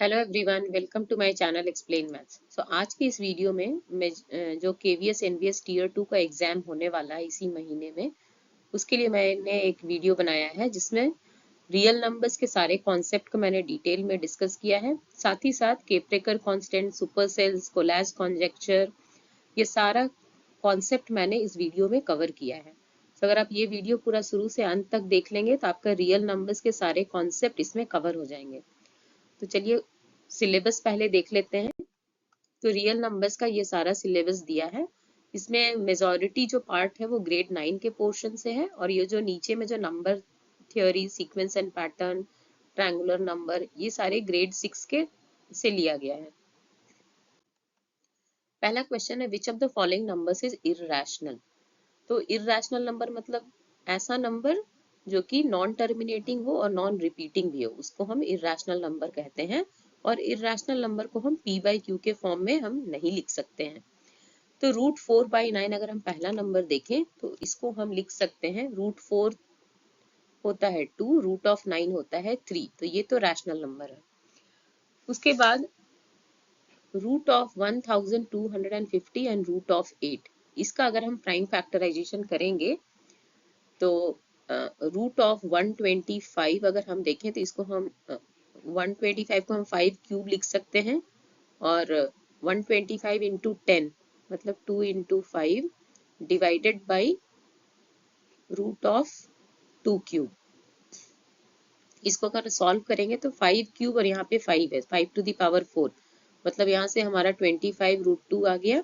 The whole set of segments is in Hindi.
Hello everyone, welcome to my channel explain maths. आज की इस वीडियो में मैं जो केवीएस एनवीएस टीयर 2 का एग्जाम होने वाला है इसी महीने में, उसके लिए मैंने एक वीडियो बनाया है जिसमें रियल नंबर्स के सारे कॉन्सेप्ट को मैंने डिटेल में डिस्कस किया है। साथ ही साथ Kaprekar constant, super cells, Collatz conjecture, ये सारा कॉन्सेप्ट मैंने इस वीडियो में कवर किया है। अगर आप ये वीडियो पूरा शुरू से अंत तक देख लेंगे तो आपका रियल नंबर्स के सारे कॉन्सेप्ट इसमें कवर हो जाएंगे। तो चलिए सिलेबस पहले देख लेते हैं। तो रियल नंबर्स का ये सारा सिलेबस दिया है। इसमें मेजॉरिटी जो पार्ट है वो ग्रेड 9 के पोर्शन से है, और ये जो नीचे में जो number theory, sequence and pattern, triangular number, ये सारे ग्रेड 6 के से लिया गया है। पहला क्वेश्चन है, which of the following numbers is irrational. तो इररेशनल नंबर मतलब ऐसा नंबर जो कि नॉन टर्मिनेटिंग हो और नॉन रिपीटिंग भी हो, उसको हम इररेशनल नंबर कहते हैं। और इररेशनल नंबर को हम p बाई क्यू के फॉर्म में हम नहीं लिख सकते हैं। तो √4/9 अगर हम पहला नंबर देखें तो इसको हम लिख सकते हैं, √4 होता है 2, √9 होता है 3, तो ये तो रैशनल नंबर है। उसके बाद √1250 एंड √8, इसका अगर हम प्राइम फैक्टराइजेशन करेंगे तो √125 अगर हम देखें तो इसको हम 125 को हम 5 क्यूब लिख सकते हैं, और 125 इंटू 10 मतलब 2 इंटू 5 डिवाइडेड बाई √2 क्यूब। इसको अगर सॉल्व करेंगे तो 5 क्यूब और यहाँ पे 5 है, 5 टू द पावर 4, मतलब यहाँ से हमारा 25 √2 आ गया,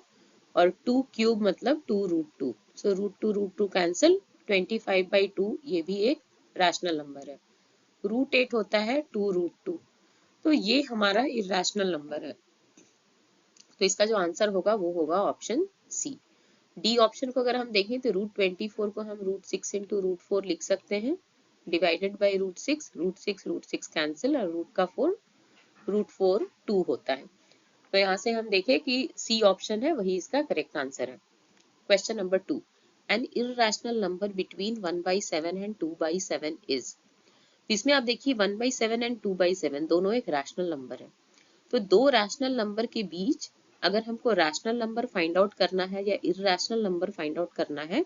और 2 क्यूब मतलब 2√2। सो √2 कैंसिल, 25/2 ये भी एक रैशनल नंबर है। √8 होता है 2√2, तो ये हमारा इरैशनल नंबर है। तो इसका जो आंसर होगा वो होगा ऑप्शन सी। डी ऑप्शन को अगर हम देखें तो √24 को हम √6 इंटू √4 लिख सकते हैं, डिवाइडेड बाई √6 कैंसिल, और रूट का 4 √4 2 होता है। तो यहाँ से हम देखें कि सी ऑप्शन है वही इसका करेक्ट आंसर है। Question number 2, an irrational number between 1/7 and 2/7 is. इसमें आप देखिए 1/7 एंड 2/7 दोनों एक रैशनल नंबर है। तो दो रैशनल नंबर के बीच अगर हमको रैशनल नंबर फाइंड आउट करना है या इररेशनल नंबर फाइंड आउट करना है,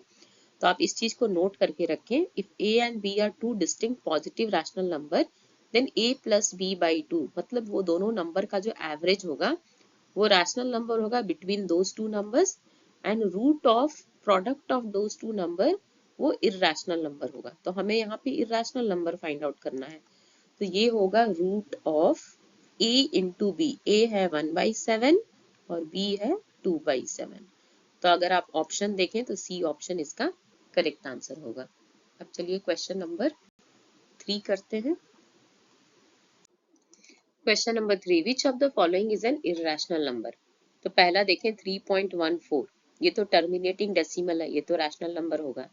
तो आप इस चीज को नोट करके रखें, if a and b are two distinct positive rational number then a plus b by 2, मतलब वो दोनों नंबर का जो एवरेज होगा वो रैशनल नंबर होगा between those two numbers, and root of product of those two number वो इररेशनल नंबर होगा। तो हमें यहाँ पे इररेशनल नंबर फाइंड आउट करना है, तो ये होगा root of a into B. A है 1/7 और b है 2/7। तो अगर आप ऑप्शन देखें तो सी ऑप्शन इसका करेक्ट आंसर होगा। अब चलिए क्वेश्चन नंबर 3 करते हैं। Question number 3, which of the following is an irrational number. तो पहला देखें 3.14, ये तो टर्मिनेटिंग डेसिमल है, ये तो रैशनल नंबर होगा।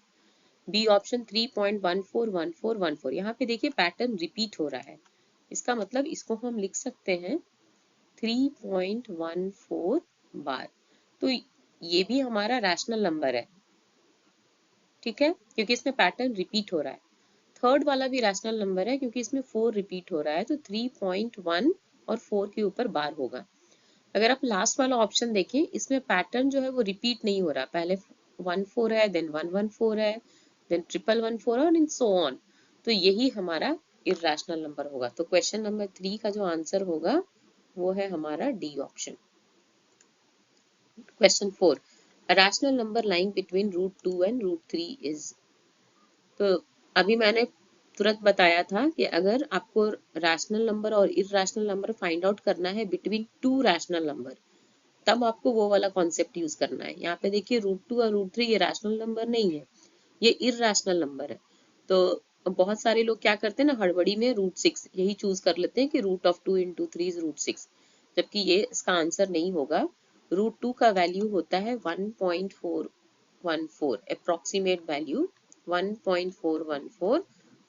बी ऑप्शन 3.141414, यहाँ पे देखिए पैटर्न रिपीट हो रहा है, इसका मतलब इसको हम लिख सकते हैं 3.14 बार। तो ये भी हमारा रैशनल नंबर है, ठीक है, क्योंकि इसमें पैटर्न रिपीट हो रहा है। थर्ड वाला भी रैशनल नंबर है क्योंकि इसमें 4 रिपीट हो रहा है, तो 3.1 और 4 के ऊपर बार होगा। अगर आप लास्ट वाला ऑप्शन देखें, इसमें पैटर्न जो है वो रिपीट नहीं हो रहा, पहले 14 है, देन 114 है, देन 1114 और इन सो ऑन। तो यही हमारा इररेशनल नंबर होगा। तो क्वेश्चन नंबर 3 का जो आंसर होगा वो है हमारा D option. Question 4, a rational number lying between √2 and √3 is। तो अभी मैंने तुरंत बताया था कि अगर आपको रैशनल नंबर और इररेशनल नंबर फाइंड आउट करना है बिटवीन टू रैशनल नंबर, तब आपको वो वाला कॉन्सेप्ट यूज करना है। यहाँ पे देखिए √2 और √3 ये रैशनल नंबर नहीं है, ये इररेशनल नंबर है। तो बहुत सारे लोग क्या करते हैं ना, हड़बड़ी में √6 यही चूज कर लेते हैं कि √2 इंटू 3 इज √6, जबकि ये इसका आंसर नहीं होगा। √2 का वैल्यू होता है 1.414, अप्रोक्सीमेट वैल्यू 1.414,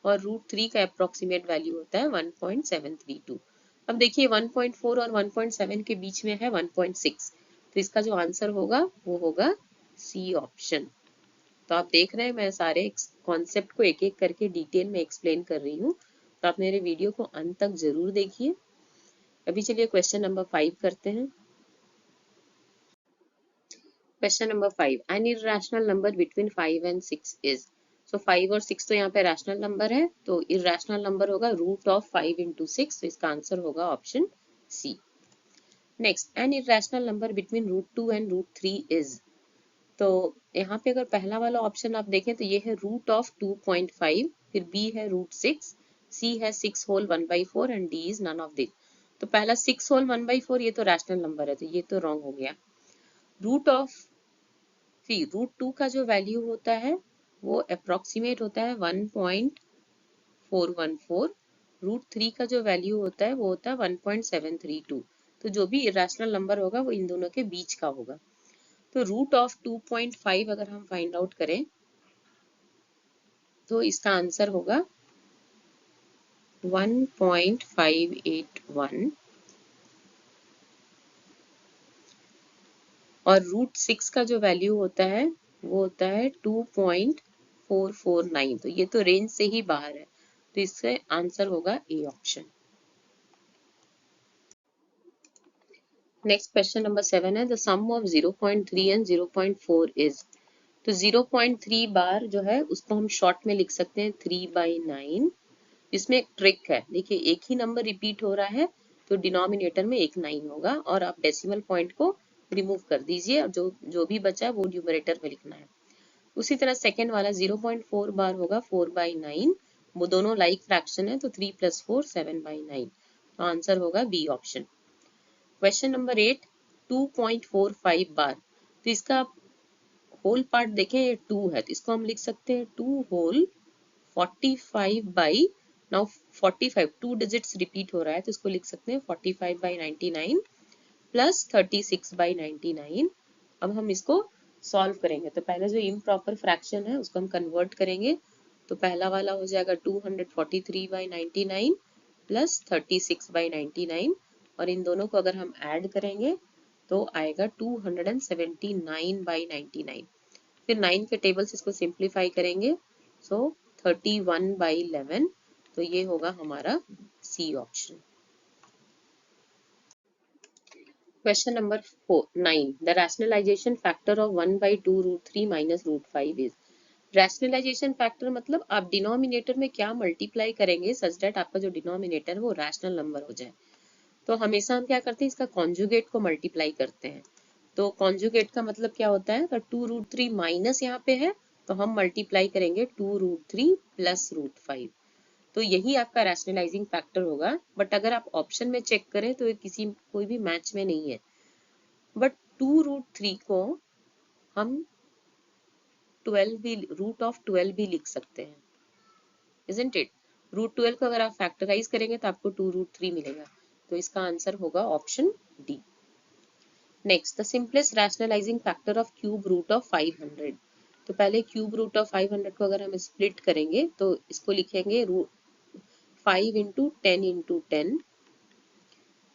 और √3 का अप्रोक्सीमेट वैल्यू होता है 1.732। अब देखिए 1.4 और 1.7 के बीच में है 1.6, तो इसका जो आंसर होगा वो होगा सी ऑप्शन। तो आप देख रहे हैं मैं सारे कॉन्सेप्ट को एक एक करके डिटेल में एक्सप्लेन कर रही हूँ, तो आप मेरे वीडियो को अंत तक जरूर देखिए। अभी चलिए क्वेश्चन नंबर 5 करते हैं। Question number 5, an irrational number between 5 and 6 is. So 5 और 6 तो यहाँ पे रैशनल नंबर है, तो इरेशनल नंबर होगा रूट ऑफ 5 इंटू 6, तो इसका आंसर होगा option C. Next, an irrational number between root 2 and root 3 is. तो यहाँ पे अगर पहला वाला ऑप्शन आप देखें तो ये है रूट ऑफ 2.5, फिर बी है रूट 6, सी है 6 whole 1/4 and D is none of this. तो पहला 6 होल 1/4 ये तो रैशनल नंबर है, तो ये तो रॉन्ग हो गया। रूट ऑफ रूट 2 का जो वैल्यू होता है वो अप्रोक्सीमेट होता है 1.414। रूट 3 का जो वैल्यू होता है वो होता है 1.732। तो जो भी इरेशनल नंबर होगा वो इन दोनों के बीच का होगा। तो रूट ऑफ 2.5 अगर हम फाइंड आउट करें तो इसका आंसर होगा 1.581, और रूट 6 का जो वैल्यू होता है वो होता है 2.449। तो ये तो रेंज से ही बाहर है, तो इससे आंसर होगा A option. Next question number 7 है, the sum of 0.3 and 0.4 is. तो 0.3 बार जो है उसको हम शॉर्ट में लिख सकते हैं 3/9। इसमें एक ट्रिक है, देखिए एक ही नंबर रिपीट हो रहा है तो डिनोमिनेटर में एक 9 होगा, और आप डेसिमल पॉइंट को रिमूव कर दीजिए और जो जो भी बचा वो न्यूमरेटर में लिखना है। उसी तरह सेकेंड वाला 0.4 बार होगा 4/9, वो दोनों लाइक फ्रैक्शन है, तो 3 + 4 7/9। तो आंसर होगा बी ऑप्शन। क्वेश्चन नंबर 8, 2.45 बार। तो इसका होल पार्ट देखें, ये 2 है तो इसको हम लिख सकते हैं 2 whole 45 by, now 45 2 digits repeat हो रहा है तो इसको लिख सकते हैं 45/99 प्लस 36/99। अब हम इसको सॉल्व करेंगे, तो पहले जो इम्प्रॉपर फ्रैक्शन है उसको हम कन्वर्ट करेंगे। तो पहला वाला हो जाएगा 243/99 प्लस 36/99, और इन दोनों को अगर हम ऐड करेंगे तो आएगा 279/99। फिर 9 के टेबल से इसको सिंप्लीफाई करेंगे, सो 31/11। तो ये होगा हमारा C option. Question number 9, the rationalization factor of 1/2 root 3 minus root 5 is. Rationalization factor मतलब आप डिनोमिनेटर में क्या मल्टीप्लाई करेंगे सच दैट आपका जो डिनोमिनेटर है वो रैशनल नंबर हो जाए। तो हमेशा हम क्या करते हैं, इसका कॉन्जुगेट को मल्टीप्लाई करते हैं। तो कॉन्जुगेट का मतलब क्या होता है, तो 2 रूट 3 माइनस यहाँ पे है तो हम मल्टीप्लाई करेंगे 2 रूट 3 प्लस रूट 5। तो यही आपका रैशनलाइजिंग फैक्टर होगा। बट अगर आप ऑप्शन में चेक करें तो ये कोई भी मैच में नहीं है। बट 2 रूट 3 को हम 12 भी, रूट ऑफ 12 भी लिख सकते हैं, इजंट इट। रूट 12 को अगर आप फैक्टराइज करेंगे तो आपको 2 रूट 3 मिलेगा, तो इसका आंसर होगा option D. Next, the simplest rationalising factor of cube root of 500। तो पहले क्यूब रूट ऑफ 500 को अगर हम स्प्लिट करेंगे तो इसको लिखेंगे 5 इंटू 10 इंटू 10।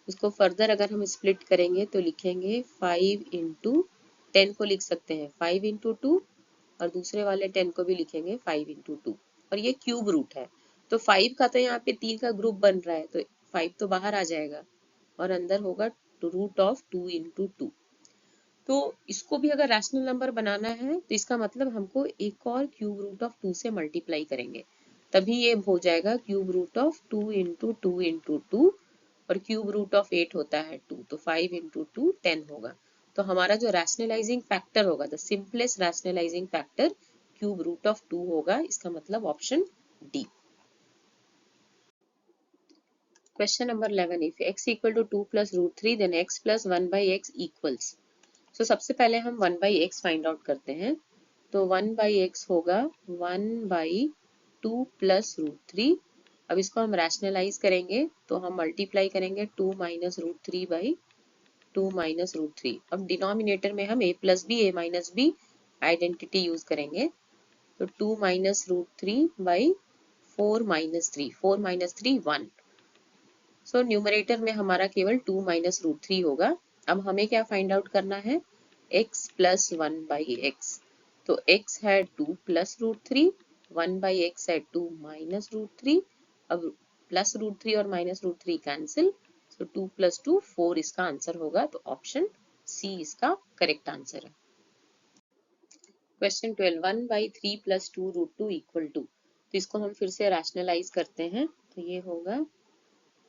इसको फर्दर अगर हम स्प्लिट करेंगे तो लिखेंगे 5 इंटू 10 को लिख सकते हैं 5 इंटू 2, और दूसरे वाले 10 को भी लिखेंगे 5 इंटू 2, और ये क्यूब रूट है। तो 5 का तो यहाँ पे 3 का ग्रुप बन रहा है तो 5 तो बाहर आ जाएगा, और अंदर होगा रूट ऑफ 2 इंटू 2। तो इसको भी अगर रैशनल नंबर बनाना है तो इसका मतलब हमको एक और क्यूब रूट ऑफ 2 से मल्टीप्लाई करेंगे, तभी ये हो जाएगा cube root of 2 into 2 into 2, और क्यूब रूट ऑफ 8 होता है 2, तो 5 इंटू 2 10 होगा। तो हमारा जो रैशनलाइजिंग फैक्टर होगा, the simplest rationalising factor cube root of 2 होगा, इसका मतलब option D. Question number 11, if x equal to 2 plus root 3 then x plus 1/x equals. So सबसे पहले हम 1/x फाइंड आउट करते हैं। तो 1/x होगा 1/2 प्लस रूट 3। अब इसको हम रैशनलाइज करेंगे तो हम मल्टीप्लाई करेंगे 2 minus root 3 by 2 minus root 3। अब डिनोमिनेटर में हम a plus B a minus B identity use करेंगे, तो 2 minus root 3 by 4 minus 3, 4 minus 3 1। So numerator में हमारा केवल 2 माइनस रूट 3 होगा। अब हमें क्या फाइंड आउट करना है, x प्लस 1/x। तो x है 2 प्लस रूट 3, 1/x है 2 माइनस रूट 3। अब प्लस रूट 3 और माइनस रूट 3 कैंसिल, तो 2 + 2 4 इसका आंसर होगा, तो ऑप्शन सी इसका करेक्ट आंसर है। क्वेश्चन 12, 1/3 + 2√2 = 2। तो इसको हम फिर से रैशनलाइज करते हैं, तो ये होगा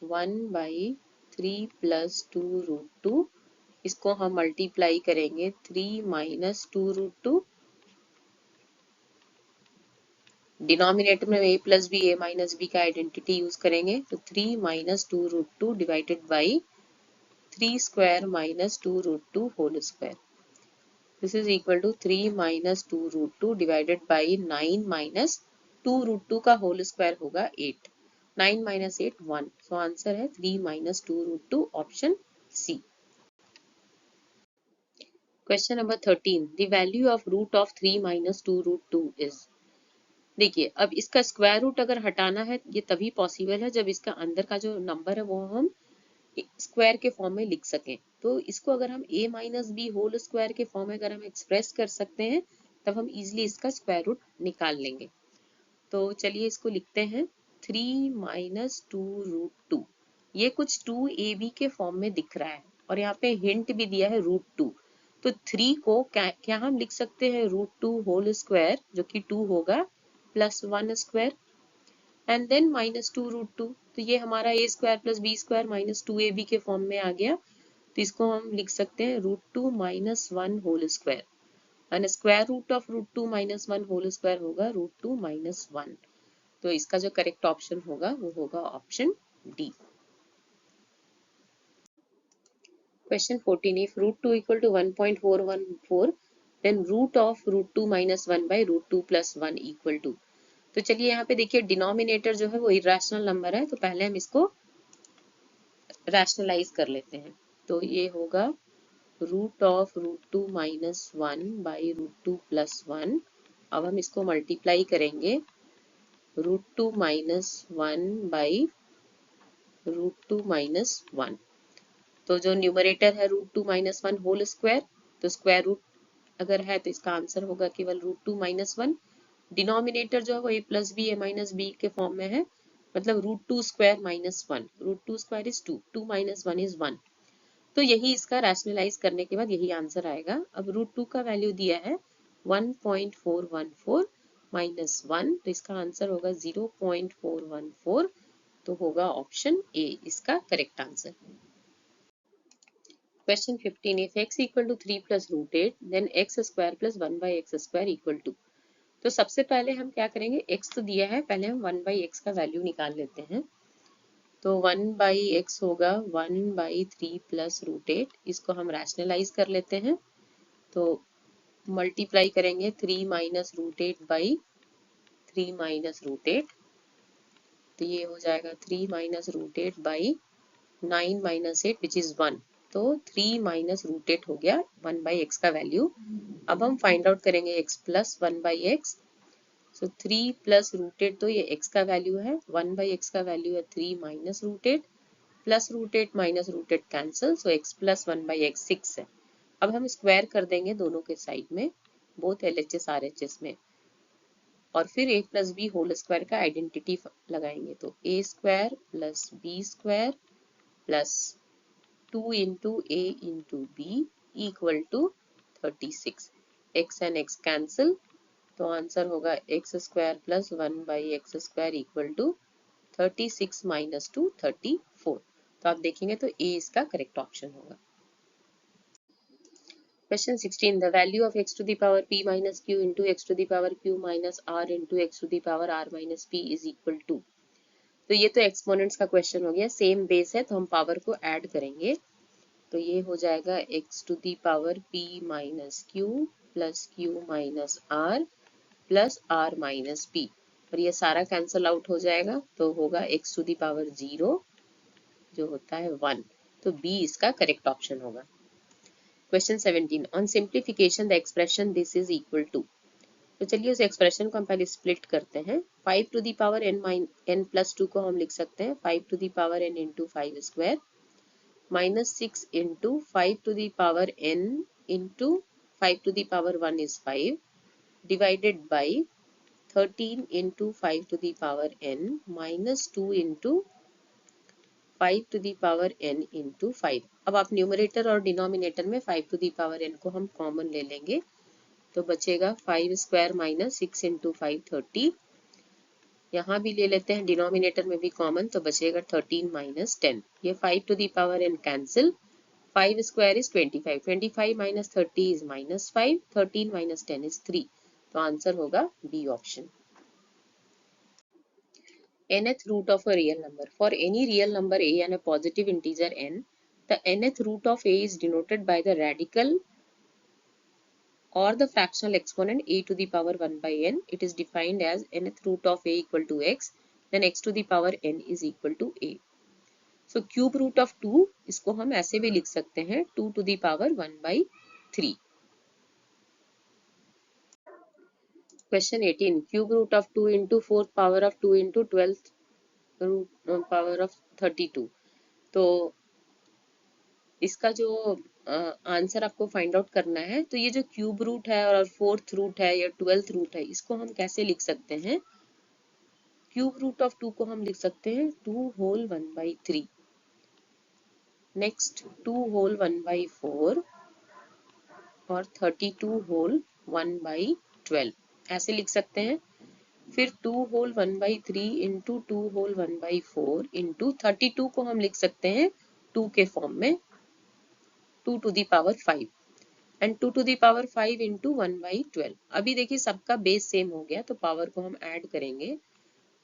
1/3 + 2√2, इसको हम मल्टीप्लाई करेंगे 3 - 2√2, डिनोमिनेटर में a + b a - b का आइडेंटिटी यूज करेंगे, तो 3 - 2√2 divided by 3² - 2√2 whole square. This is equal to 3 - 2√2 divided by 9 - 2√2 का होल स्क्वायर होगा 8। 9 - 8 1। So आंसर है 3 - 2√2, option C. Question number 13, the value of root of 3 - 2√2 is। देखिए, अब इसका स्क्वायर रूट अगर हटाना है ये तभी पॉसिबल है जब इसका अंदर का जो नंबर है वो हम स्क्वायर के फॉर्म में लिख सकें। तो इसको अगर हम a - b होल स्क्वायर के फॉर्म में अगर हम एक्सप्रेस कर सकते हैं तब हम इजीली इसका स्क्वायर रूट निकाल लेंगे। तो चलिए इसको लिखते हैं 3 - 2√2। ये कुछ 2ab के फॉर्म में दिख रहा है और यहाँ पे हिंट भी दिया है √2। तो 3 को क्या हम लिख सकते हैं √2 होल स्क्वायर, जो कि 2 होगा, +1 स्क्वायर, एंड देन -2√2। तो ये हमारा a² + b² - 2ab के फॉर्म में आ गया। तो इसको हम लिख सकते हैं √2 - 1 whole square, and square root of √2 - 1 whole square होगा √2 - 1। तो इसका जो करेक्ट ऑप्शन होगा वो होगा option D. Question 14, if √2 = 1.414, then root of √2 - 1/√2 + 1 = 2। तो चलिए यहाँ पे देखिए डिनोमिनेटर जो है वो इरेशनल नंबर है, तो पहले हम इसको रैशनलाइज कर लेते हैं। तो ये होगा रूट ऑफ √2 - 1/√2 + 1। अब हम इसको मल्टीप्लाई करेंगे √2 - 1/√2 - 1। तो जो न्यूमरेटर है √2 - 1 होल स्क्वायर, तो स्क्वायर रूट अगर है तो इसका आंसर होगा केवल √2 - 1। डिनोमिनेटर जो है वो a + b a - b के फॉर्म में है, मतलब √2² - 1। √2² is 2, 2 - 1 is 1। तो यही इसका रैशनलाइज करने के बाद यही आंसर आएगा। अब √2 का वैल्यू दिया है 1.414 - 1, तो इसका आंसर होगा 0.414, तो होगा ऑप्शन ए इसका correct answer. Question 15, if x = 3 + √8, then x² + 1/x² = 2। तो सबसे पहले हम क्या करेंगे, x तो दिया है, पहले हम 1/x का वैल्यू निकाल लेते हैं। तो 1/x होगा 1/3 + √8, इसको हम रैशनलाइज कर लेते हैं। तो मल्टीप्लाई करेंगे 3 - √8 बाई 3 - √8, तो ये हो जाएगा 3 - √8 बाई 9 - 8 विच इज 1। तो 3 - √8 हो गया 1/x का वैल्यू। अब हम फाइंड आउट करेंगे x + 1/x। सो 3 + √8, तो ये x का वैल्यू है, 1/x का वैल्यू है 3 - √8, + √8 - √8 कैंसिल, सो x + 1/x 6 है। अब हम स्क्वायर कर देंगे दोनों के साइड में, बोथ LHS RHS में, और फिर a + b होल स्क्वायर का आइडेंटिटी लगाएंगे। तो a² + b² + 2 × a × b = 36। x and x cancel, तो आंसर होगा x² + 1/x² = 36 - 2 34। तो आप देखेंगे तो a इसका करेक्ट ऑप्शन होगा। Question 16, the value of x to the power p minus q into x to the power q minus r into x to the power r minus p is equal to। तो ये तो एक्सपोनेंट्स का क्वेश्चन हो गया, सेम बेस है तो हम पावर को ऐड करेंगे। तो ये हो जाएगा x to the power p minus q plus q minus r plus r minus p, और ये सारा कैंसल आउट हो जाएगा, तो होगा x to the power 0 जो होता है 1। तो b इसका करेक्ट ऑप्शन होगा। Question 17, on simplification the expression this is equal to. तो चलिए उस एक्सप्रेशन को हम पहले स्प्लिट करते हैं। 5 to the power n + 2 को हम लिख सकते हैं 5 to the power n × 5² minus 6 × 5 to the power n × 5 to the power 1 is 5 divided by 13 × 5 to the power n minus 2 × 5 to the power n into 5। अब आप न्यूमरेटर और डिनोमिनेटर में 5 to the power n को हम कॉमन ले लेंगे, तो बचेगा 5 स्क्वायर माइनस 6 इंटू 5 30। यहाँ भी ले लेते हैं डिनोमिनेटर में भी कॉमन, तो बचेगा 13 माइनस 10। ये 5 to the power n cancel, 5 square is 25, 25 minus 30 is minus 5, 13 minus 10 is 3। तो आंसर होगा B option. nth root of a real number. For any real number a and a positive integer n, the nth root of a is denoted by the radical or the fractional exponent a to the power 1 by n. It is defined as nth root of a equal to x, then x to the power n is equal to a. So cube root of 2 इसको हम ऐसे भी लिख सकते हैं 2 to the power 1 by 3. Question 18. Cube root of 2 into 4th power of 2 into 12th root power of 32. तो इसका जो आंसर आपको फाइंड आउट करना है, तो ये जो क्यूब रूट है और फोर्थ रूट है या 12th रूट है, इसको हम कैसे लिख सकते हैं? क्यूब रूट ऑफ 2 को हम लिख सकते हैं 2 whole 1 by 3। Next 2 whole 1 by 4 और 32 होल 1 by 12 ऐसे लिख सकते हैं। फिर 2 whole 1 by 3 into 2 whole 1 by 4 into 32 को हम लिख सकते हैं 2 के फॉर्म में 2 to the power 5 and 2 to the power 5 into 1 by 12। अभी देखिए सबका बेस सेम हो गया, तो पावर को हम ऐड करेंगे।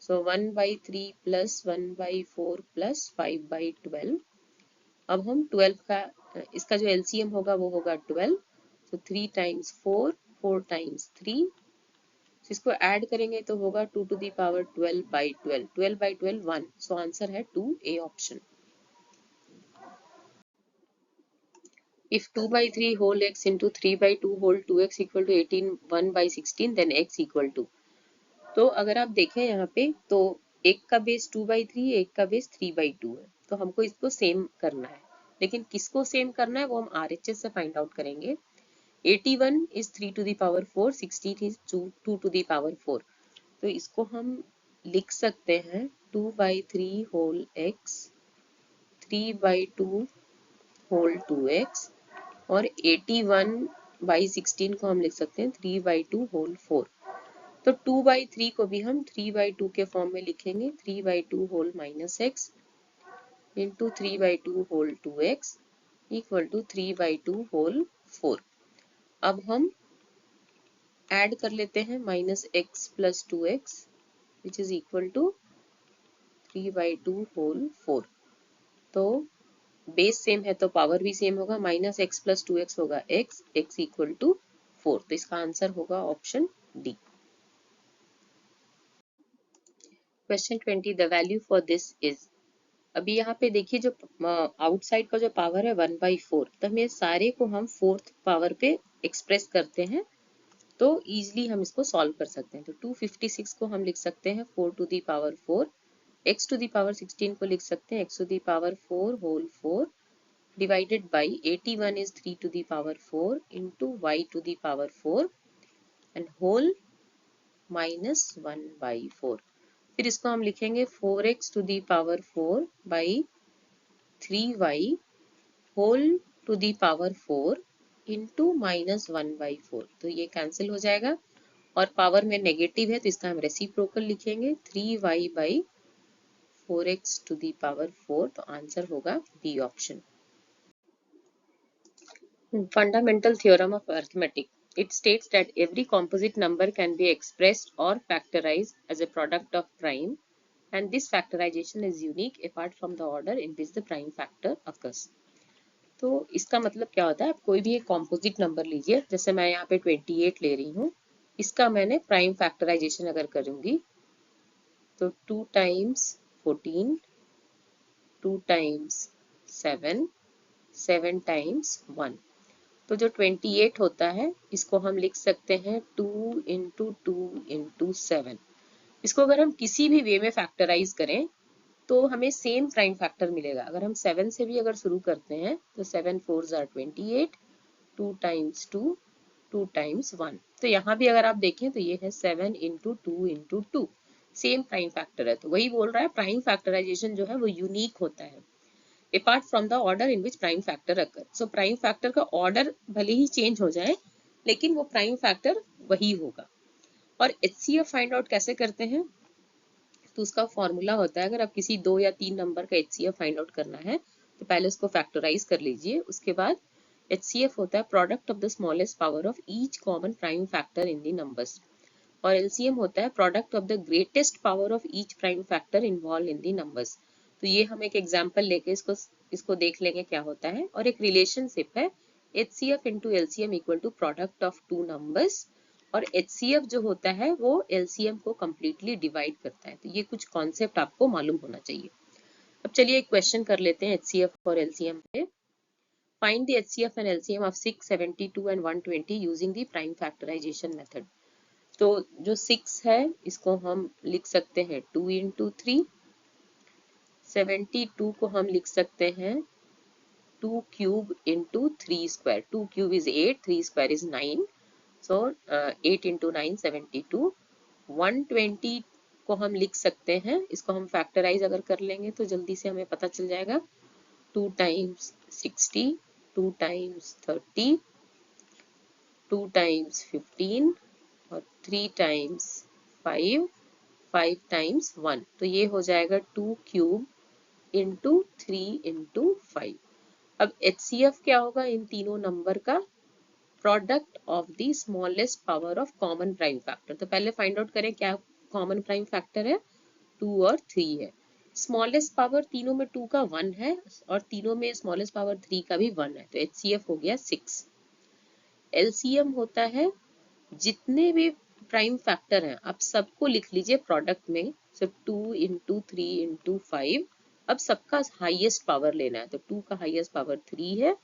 सो 1 by 3 plus 1 by 4 plus 5 by 12। अब हम 12 का इसका जो एलसीएम होगा वो होगा 12। तो 3 टाइम्स 4, 4 टाइम्स 3, इसको ऐड करेंगे तो होगा 2 to the power 12 by 12, 12 by 12 1। So answer है 2A option. If 2 by 3 whole x into 3 by 2 whole 2x equal to 18 1 by 16 then x equal to। तो अगर आप देखें यहाँ पे तो एक का बेस 2 by 3, एक का बेस 3 by 2 है, तो हमको इसको सेम करना है। लेकिन किसको सेम करना है वो हम RHS से फाइंड आउट करेंगे। 81 is 3 to the power 4, 16 is 2 to the power 4। तो इसको हम लिख सकते हैं 2 by 3 whole x, 3 by 2 whole 2x और 81 by 16 को हम लिख सकते हैं 3 by 2 whole 4। तो 2 by 3 को भी हम 3 by 2 के फॉर्म में लिखेंगे 3 by 2 whole minus x into 3 by 2 whole 2x equal to 3 by 2 whole 4। अब हम ऐड कर लेते हैं minus x plus 2x which is equal to 3 by 2 whole 4। तो बेस सेम है तो पावर भी सेम होगा, माइनस एक्स प्लस 2x होगा x, x इक्वल टू 4। तो इसका आंसर होगा option D. Question 20 the value for this is. अभी यहाँ पे देखिए जो आउटसाइड का जो पावर है 1 by 4, तो हम ये सारे को हम फोर्थ पावर पे एक्सप्रेस करते हैं तो इजीली हम इसको सॉल्व कर सकते हैं। तो 256 को हम लिख सकते हैं 4 to the power 4, x to the power 16 को लिख सकते हैं x to the power 4 whole 4 divided by 81 is 3 to the power 4 into y to the power 4 and whole minus 1 by 4। फिर इसको हम लिखेंगे 4x to the power 4 by 3y whole to the power 4 into minus 1 by 4। तो ये कैंसिल हो जाएगा और पावर में नेगेटिव है तो इसका हम रेसिप्रोकल लिखेंगे 3y by 4x to the power 4। तो आंसर होगा B option. Fundamental theorem of arithmetic. It states that every composite number can be expressed or factorized as a product of prime, and this factorization is unique apart from the order in which the prime factor occurs। तो इसका मतलब क्या होता है, आप कोई भी एक कॉम्पोजिट नंबर लीजिए, जैसे मैं यहाँ पे 28 ले रही हूँ, इसका मैंने प्राइम फैक्टराइजेशन अगर करूँगी तो 2 टाइम्स 14, 2 टाइम्स 7, 7 टाइम्स 1। तो जो 28 होता है इसको हम लिख सकते हैं 2 इंटू 2 इंटू 7। इसको अगर हम किसी भी वे में फैक्टराइज करें तो हमें सेम प्राइम फैक्टर मिलेगा। अगर हम 7 से भी अगर शुरू करते हैं तो 7 4 are 28, 2 टाइम्स 2, 2 टाइम्स 1। तो यहाँ भी अगर आप देखें तो ये है 7 into 2 into 2, same prime factor है। तो वही बोल रहा है प्राइम फैक्टराइजेशन जो है वो यूनिक होता है apart from the order in which prime factor occur. So prime factor का order भले ही change हो जाए लेकिन वो prime factor वही होगा। और HCF फाइंड आउट कैसे करते हैं? तो उसका फॉर्मूला होता है, अगर आप किसी 2 या 3 नंबर का HCF फाइंड आउट करना है तो पहले उसको फैक्टराइज कर लीजिए, उसके बाद HCF होता है product of the smallest power of each common prime factor in the numbers, और LCM होता है product of the greatest power of each prime factor involve in the numbers. तो ये हम एक एग्जांपल लेके इसको देख लेंगे क्या होता है। और एक रिलेशनशिप है HCF into LCM equal to product of two numbers, और HCF जो होता है वो LCM को कम्प्लीटली डिवाइड करता है। तो ये कुछ कॉन्सेप्ट आपको मालूम होना चाहिए। अब चलिए एक क्वेश्चन कर लेते हैं HCF और LCM पे। Find the HCF and LCM of 6, 72 and 120 using the prime factorisation method. तो जो 6 है इसको हम लिख सकते हैं 2 इंटू 3, 72 को हम लिख सकते हैं 2 cube into 3 square, 2 cube is 8, 3 square is 9, so 8 into 9 72। 120 को हम लिख सकते हैं, इसको हम फैक्टराइज अगर कर लेंगे तो जल्दी से हमें पता चल जाएगा 2 टाइम्स 60, 2 टाइम्स 30, 2 टाइम्स 15 और 3 टाइम्स 5, 5 टाइम्स 1, तो ये हो जाएगा 2 क्यूब इंटू 3 इंटू 5। अब HCF क्या होगा इन तीनों नंबर का? Product of the smallest power of common prime factor. तो पहले फाइंड आउट करें क्या कॉमन प्राइम फैक्टर है, 2 और 3 है। स्मॉलेस्ट पावर तीनों में 2 का 1 है और तीनों में स्मॉलेस्ट पावर 3 का भी 1 है, तो HCF हो गया 6। LCM होता है जितने भी प्राइम फैक्टर हैं आप सबको लिख लीजिए प्रोडक्ट में, सिर्फ 2 इंटू 3 इंटू 5। अब सबका हाईएस्ट पावर लेना है, तो 2 का हाईएस्ट पावर 3 है,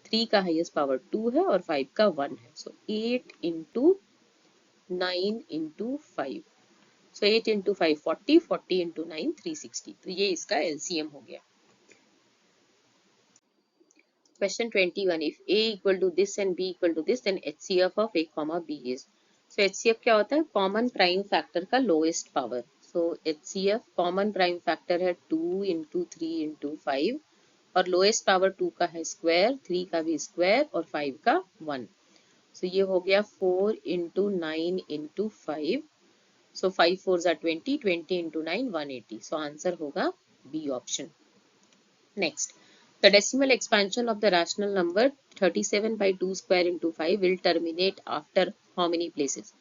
3 का हाईएस्ट पावर 2 है और 5 का 1 है। सो 8 इंटू 9 इंटू 5, सो 8 इंटू 5 40, 40 इंटू 9 360। तो ये इसका LCM हो गया। Question 21. If A equal to this and B equal to this, then HCF of A comma B is. So HCF क्या होता है? कॉमन प्राइम फैक्टर का लोएस्ट पावर। सो HCF कॉमन प्राइम फैक्टर है 2 इंटू 3 इंटू 5 और लोएस्ट पावर 2 का है स्क्वायर, 3 का भी स्क्वायर और 5 का 1। सो ये हो गया 4 इंटू 9 इंटू 5। सो 5 4 ज़ा 20, 20 इंटू 9 180। सो आंसर होगा B option. Next, the decimal expansion of the rational number 37 by 2 square into 5 will terminate after how many places?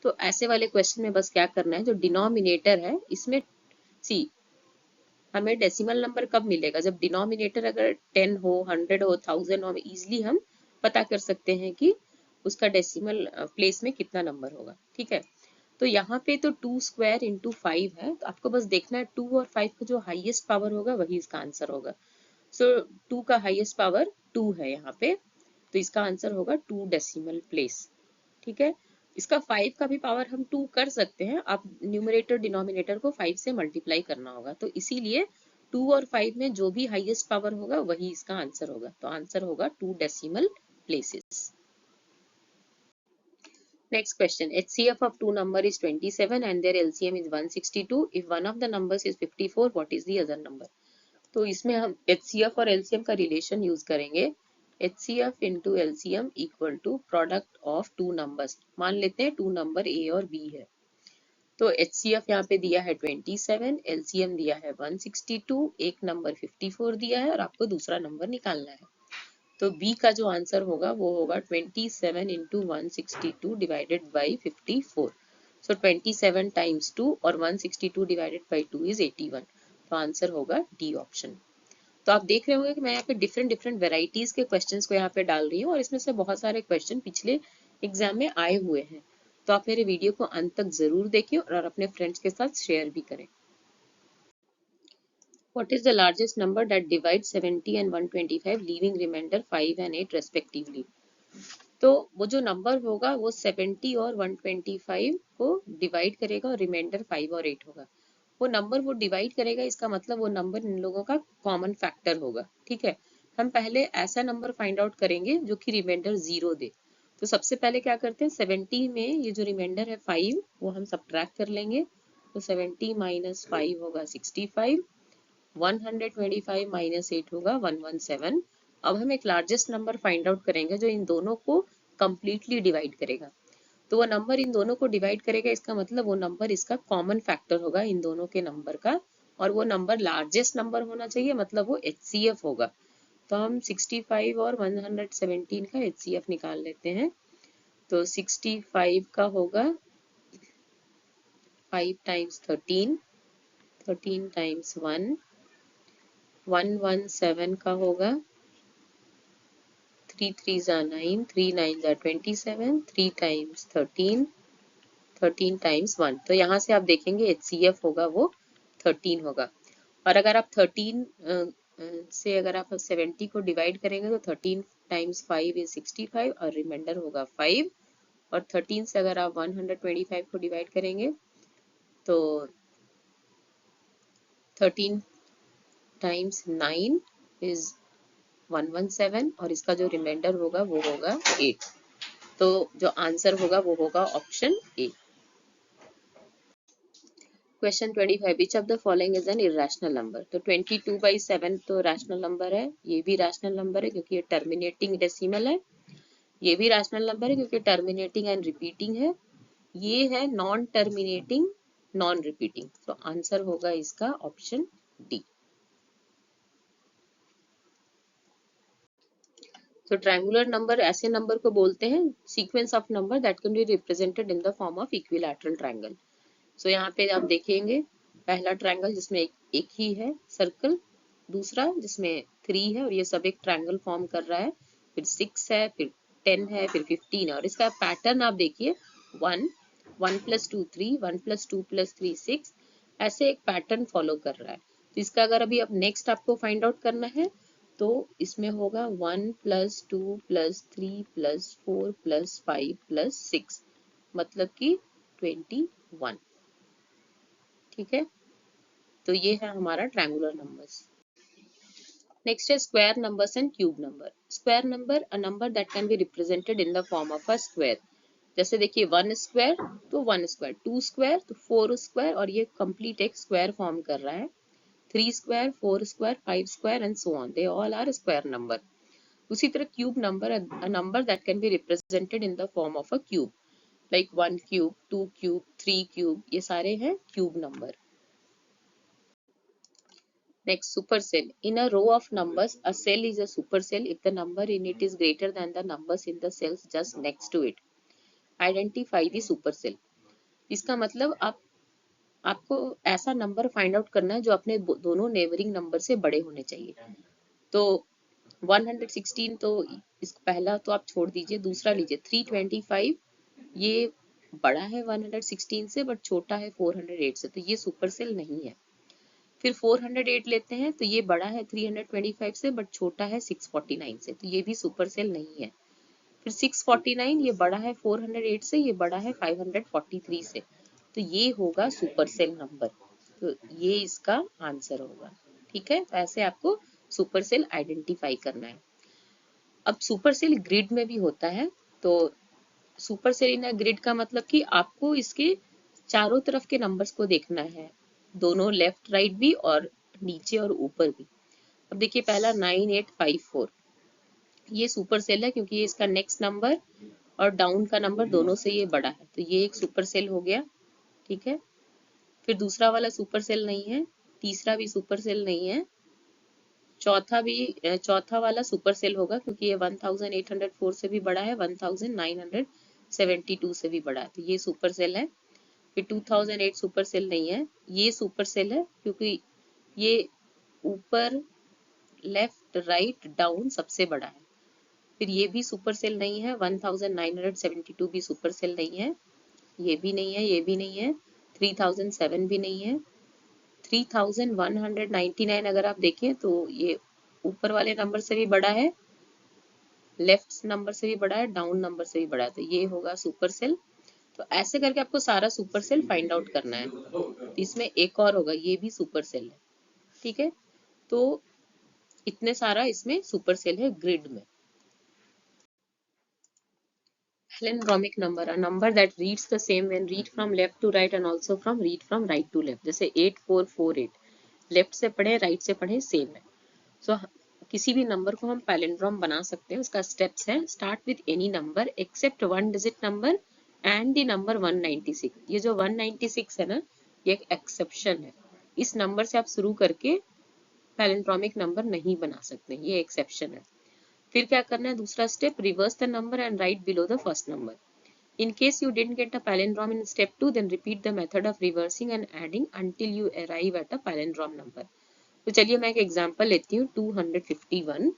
तो ऐसे वाले क्वेश्चन में बस क्या करना है, जो डिनोमिनेटर है इसमें सी हमें डेसिमल नंबर कब मिलेगा, जब डिनोमिनेटर अगर 10 हो, 100 हो, 1000 हो, इजिली हम पता कर सकते हैं कि उसका डेसिमल प्लेस में कितना नंबर होगा। ठीक है, तो यहाँ पे तो 2 स्क्वायर इंटू 5 है, तो आपको बस देखना है 2 और 5 का जो हाईएस्ट पावर होगा वही इसका आंसर होगा। सो 2 का हाईएस्ट पावर 2 है यहाँ पे, तो इसका आंसर होगा 2 डेसिमल प्लेस। ठीक है, इसका 5 का भी पावर हम 2 कर सकते हैं, आप न्यूमरेटर डिनोमिनेटर को 5 से मल्टीप्लाई करना होगा, तो इसीलिए 2 और 5 में जो भी हाईएस्ट पावर होगा वही इसका आंसर होगा। तो आंसर होगा 2 decimal places. Next question, HCF of two number is 27 and their LCM is 162. If one of the numbers is 54, what is the other number? तो इसमें हम HCF और LCM का रिलेशन यूज करेंगे। HCF into LCM equal to product of two numbers. मान लेते हैं टू नंबर A और B है, तो HCF यहाँ पे दिया है 27, LCM दिया है 162, एक नंबर 54 दिया है और आपको दूसरा नंबर निकालना है। तो B का जो आंसर होगा वो होगा 27 into 162 divided by 54। So 27 times 2 और 162 डिवाइडेड बाई 2 इज 81। तो आंसर होगा डी ऑप्शन। तो आप देख रहे होंगे कि मैं यहाँ पे डिफरेंट डिफरेंट वेराइटीज के क्वेश्चंस को यहाँ पे डाल रही हूँ और इसमें से बहुत सारे क्वेश्चन पिछले एग्जाम में आए हुए हैं। तो आप मेरे वीडियो को अंत तक जरूर देखिए और अपने फ्रेंड्स के साथ शेयर भी करें। What is the largest number that divides 70 and 125 leaving remainder 5 and 8 respectively? तो वो जो नंबर होगा वो 70 और 125 को डिवाइड करेगा और रिमाइंडर 5 और 8 होगा। वो नंबर वो डिवाइड करेगा, इसका मतलब वो नंबर इन लोगों का कॉमन फैक्टर होगा। ठीक है, हम पहले ऐसा नंबर फाइंड आउट करेंगे जो कि रिमाइंडर 0 दे। तो सबसे पहले क्या करते हैं, 70 में ये जो रिमाइंडर है 5 वो हम सब्ट्रैक्ट कर लेंगे तो 70 माइनस 5 होगा 65, 125 माइनस 8 होगा 117। अब हम एक लार्जेस्ट नंबर फाइंड आउट करेंगे जो इन दोनों को कंप्लीटली डिवाइड करेगा। तो वो नंबर इन दोनों को डिवाइड करेगा, इसका मतलब वो नंबर इसका कॉमन फैक्टर होगा इन दोनों के नंबर का, और वो नंबर लार्जेस्ट नंबर होना चाहिए, मतलब वो HCF होगा। तो हम 65 और 117 का HCF निकाल लेते हैं। तो 65 का होगा 5 टाइम्स 13, 13 टाइम्स 1, 117 का होगा 3 3 जा 9, 3 9 जा 27, 3 टाइम्स 13, 13 टाइम्स 1। तो यहाँ से आप देखेंगे HCF होगा वो 13 होगा। और अगर आप 13 से अगर आप 70 को डिवाइड करेंगे तो 13 टाइम्स 5 इज 65 और रिमाइंडर होगा 5। और 13 से अगर आप 125 को डिवाइड करेंगे तो 13 टाइम्स 9 इज 117 और इसका जो रिमाइंडर होगा वो होगा 8। तो जो आंसर होगा वो होगा option A. Question 25, which of the following is an irrational number. तो 22/7 तो रैशनल नंबर है, ये भी रैशनल नंबर है क्योंकि ये टर्मिनेटिंग डेसिमल है, ये भी रैशनल नंबर है क्योंकि टर्मिनेटिंग एंड रिपीटिंग है, ये है नॉन टर्मिनेटिंग नॉन रिपीटिंग। तो आंसर होगा इसका ऑप्शन डी। तो ट्रायंगुलर नंबर ऐसे नंबर को बोलते हैं sequence of number that can be represented in the form of equilateral triangle. So यहाँ पे आप देखेंगे पहला ट्रायंगल जिसमें एक ही है सर्कल, दूसरा जिसमें 3 है और ये सब एक ट्रायंगल फॉर्म कर रहा है, फिर 6 है, फिर 10 है, फिर 15 है। और इसका पैटर्न आप देखिए 1 1 + 2 3, 1 + 2 + 3 6, ऐसे एक पैटर्न फॉलो कर रहा है। तो इसका अगर अभी अब नेक्स्ट आपको फाइंड आउट करना है तो इसमें होगा 1 + 2 + 3 + 4 + 5 + 6, मतलब कि 21। ठीक है, तो ये है हमारा ट्रायंगुलर नंबर्स। नेक्स्ट है square numbers and cube number. Square number a number that can be represented in the form of a square. जैसे देखिए 1 स्क्वायर तो 1 स्क्वायर, 2 स्क्वायर तो 4 स्क्वायर, और ये कंप्लीट एक स्क्वायर फॉर्म कर रहा है। 3 square, 4 square, 5 square and so on, they all are square number. उसी तरह cube number a number that can be represented in the form of a cube, like 1 cube, 2 cube, 3 cube, ये सारे हैं cube number. Next, supercell. In a row of numbers, a cell is a supercell if the number in it is greater than the numbers in the cells just next to it. Identify the supercell. इसका मतलब आपको ऐसा नंबर फाइंड आउट करना है जो अपने दोनों नेबरिंग नंबर से बड़े होने चाहिए। तो 116 तो इसको पहला तो आप छोड़ दीजिए, दूसरा लीजिए 325, ये बड़ा है 116 से बट छोटा है 408 से, तो ये सुपरसेल नहीं है। फिर 408 लेते हैं तो ये बड़ा है 325 से बट छोटा है 649 से, तो ये भी सुपर सेल नहीं है। फिर 649 ये बड़ा है 408 से, ये बड़ा है 543 से, तो ये होगा सुपर सेल नंबर। तो ये इसका आंसर होगा। ठीक है, तो ऐसे आपको सुपर सेल आइडेंटिफाई करना है। अब सुपर सेल ग्रिड में भी होता है। तो सुपर सेल इन ग्रिड का मतलब कि आपको इसके चारों तरफ के नंबर्स को देखना है, दोनों लेफ्ट राइट भी और नीचे और ऊपर भी। अब देखिए पहला 9854, ये सुपर सेल है क्योंकि ये इसका नेक्स्ट नंबर और डाउन का नंबर दोनों से ये बड़ा है, तो ये एक सुपर सेल हो गया। ठीक है, फिर दूसरा वाला सुपर सेल नहीं है, तीसरा भी सुपर सेल नहीं है, चौथा वाला सुपर सेल होगा क्योंकि ये 1804 से भी बड़ा है, 1972 से भी बड़ा है, तो ये सुपर सेल है। फिर 2008 सुपर सेल नहीं है, ये सुपर सेल है क्योंकि ये ऊपर लेफ्ट राइट डाउन सबसे बड़ा है। फिर ये भी सुपर सेल नहीं है, 1972 भी सुपर सेल नहीं है, ये भी नहीं है, ये भी नहीं है, 3007 भी नहीं है, 3199 अगर आप देखें तो ये ऊपर वाले नंबर से भी बड़ा है, लेफ्ट नंबर से भी बड़ा है, डाउन नंबर से भी बड़ा है, तो ये होगा सुपर सेल। तो ऐसे करके आपको सारा सुपर सेल फाइंड आउट करना है। तो इसमें एक और होगा, ये भी सुपर सेल है। ठीक है, तो इतने सारा इसमें सुपर सेल है ग्रिड में। palindromic number, a number that reads the same when read from left to right and also from read from right to left. जैसे 8448 लेफ्ट से पढ़े राइट से पढ़े सेम है. सो किसी भी नंबर को हम पैलिंड्रोम बना सकते हैं. उसका स्टेप्स है start with any number except one digit number and the number 196. ये जो 196 है ना, ये एक एक्सेप्शन है. इस नंबर से आप शुरू करके पैलिंड्रोमिक नंबर नहीं बना सकते, ये एक्सेप्शन है. फिर क्या करना है, दूसरा step, reverse the number and right below the first number. In case you didn't get a palindrome in step 2, then repeat the method of reversing and adding until you arrive at a palindrome number. तो चलिए मैं एक एग्जांपल लेती हूँ 251.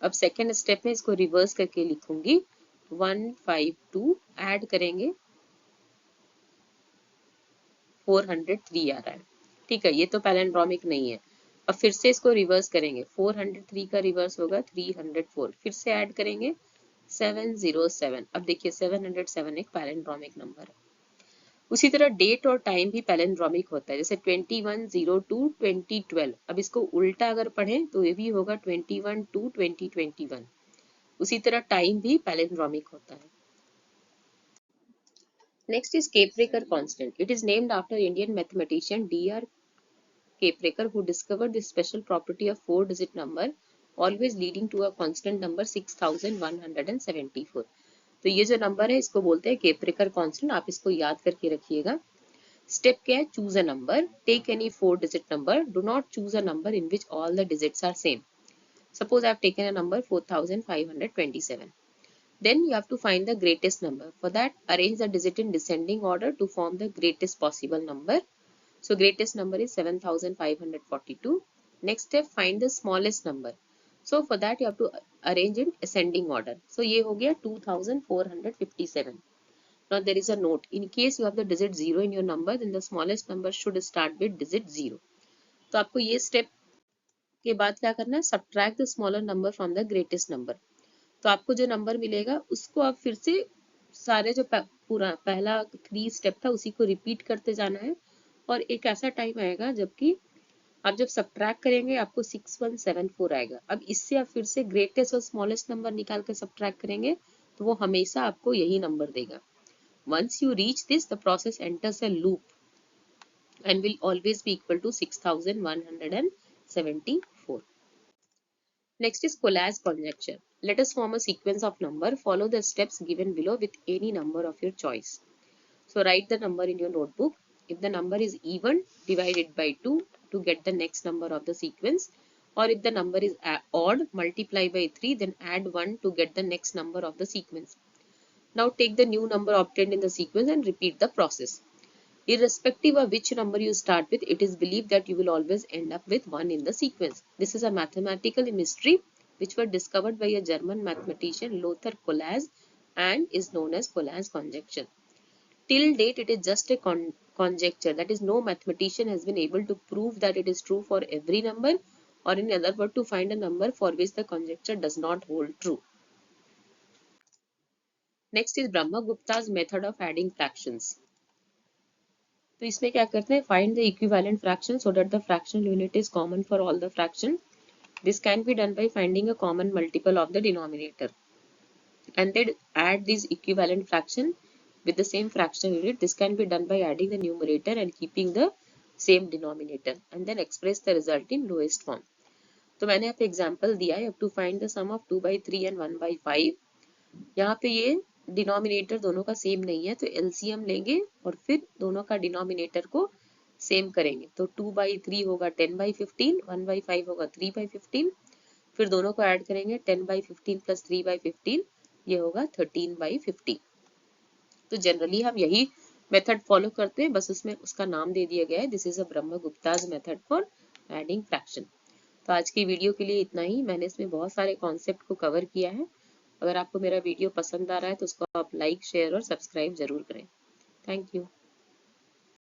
अब सेकेंड स्टेप में इसको रिवर्स करके लिखूंगी 152, ऐड करेंगे 403 आ रहा है. ठीक है, ये तो पैलिंड्रोमिक नहीं है. अब फिर से इसको रिवर्स करेंगे, 403 का रिवर्स होगा 304. फिर से ऐड करेंगे 707. अब देखिए 707 एक पैलिंड्रोमिक नंबर है. उसी तरह डेट और टाइम भी पैलिंड्रोमिक होता है. जैसे 2102 2012. अब इसको उल्टा अगर पढ़ें तो ये भी होगा 21/2 2021. उसी तरह टाइम भी पैलिंड्रोमिक होता है. Next is Capreकर constant. It is named after Indian mathematician D.R. Capreकर, who discovered this special property of four-digit number always leading to a constant number 6174. तो ये जो नंबर है इसको बोलते हैं केप्रेकर कांस्टेंट. आप इसको याद करके रखिएगा. स्टेप क्या है, choose a number, take any four digit number, do not choose a number in which all the digits are same. Suppose I have taken a number 4527. Then you have to find the greatest number. For that, arrange the digit in descending order to form the greatest possible number. So greatest number is 7542. Next step, find the smallest number. So for that you have to arrange in ascending order. So ये हो गया 2457. Now there is a note. In case you have the digit 0 in your number, then the smallest number should start with digit 0. तो आपको ये step के बाद क्या करना है, subtract the smaller number from the greatest number. तो आपको जो नंबर मिलेगा उसको आप फिर से सारे जो पूरा पहला 3 स्टेप था उसी को रिपीट करते जाना है. और एक ऐसा टाइम आएगा जबकि आप जब सब्ट्रैक्ट करेंगे आपको 6174 आएगा. अब इससे आप फिर से ग्रेटेस्ट और स्मॉलेस्ट नंबर निकाल के सब्ट्रैक्ट करेंगे तो वो हमेशा आपको यही नंबर देगा. Once you reach this, the process enters a loop and will always be equal to 6174. Next is Collatz conjecture. Let us form a sequence of number. Follow the steps given below with any number of your choice. So write the number in your notebook. If the number is even, divide it by 2 to get the next number of the sequence. Or if the number is odd, multiply by 3, then add 1 to get the next number of the sequence. Now take the new number obtained in the sequence and repeat the process. Irrespective of which number you start with, it is believed that you will always end up with 1 in the sequence. This is a mathematical mystery which was discovered by a German mathematician Lothar Collatz and is known as Collatz conjecture. Till date, it is just a conjecture. That is, no mathematician has been able to prove that it is true for every number, or in other words, to find a number for which the conjecture does not hold true. Next is Brahmagupta's method of adding fractions. तो इसमें क्या करते हैं, find the equivalent fraction so that the fractional unit is common for all the fraction. This can be done by finding a common multiple of the denominator and then add these equivalent fraction with the same fractional unit. This can be done by adding the numerator and keeping the same denominator and then express the result in lowest form. तो मैंने यहाँ पे एग्जाम्पल दिया है, to find the sum of 2/3 and 1/5. यहाँ पे ये डिनोमिनेटर दोनों का सेम नहीं है तो एलसीएम लेंगे और फिर दोनों का डिनोमिनेटर को सेम करेंगे. तो 2/3 होगा 10/15, 1/5 होगा 3/15. फिर दोनों को ऐड करेंगे 10/15 प्लस 3/15, ये होगा 13/15. तो जनरली हम यही मेथड फॉलो करते हैं, बस उसमें उसका नाम दे दिया गया है. This is a Brahmagupta's method for adding fraction. तो आज की वीडियो के लिए इतना ही. मैंने इसमें बहुत सारे कॉन्सेप्ट को कवर किया है. अगर आपको मेरा वीडियो पसंद आ रहा है तो उसको आप लाइक, शेयर और सब्सक्राइब जरूर करें. Thank you.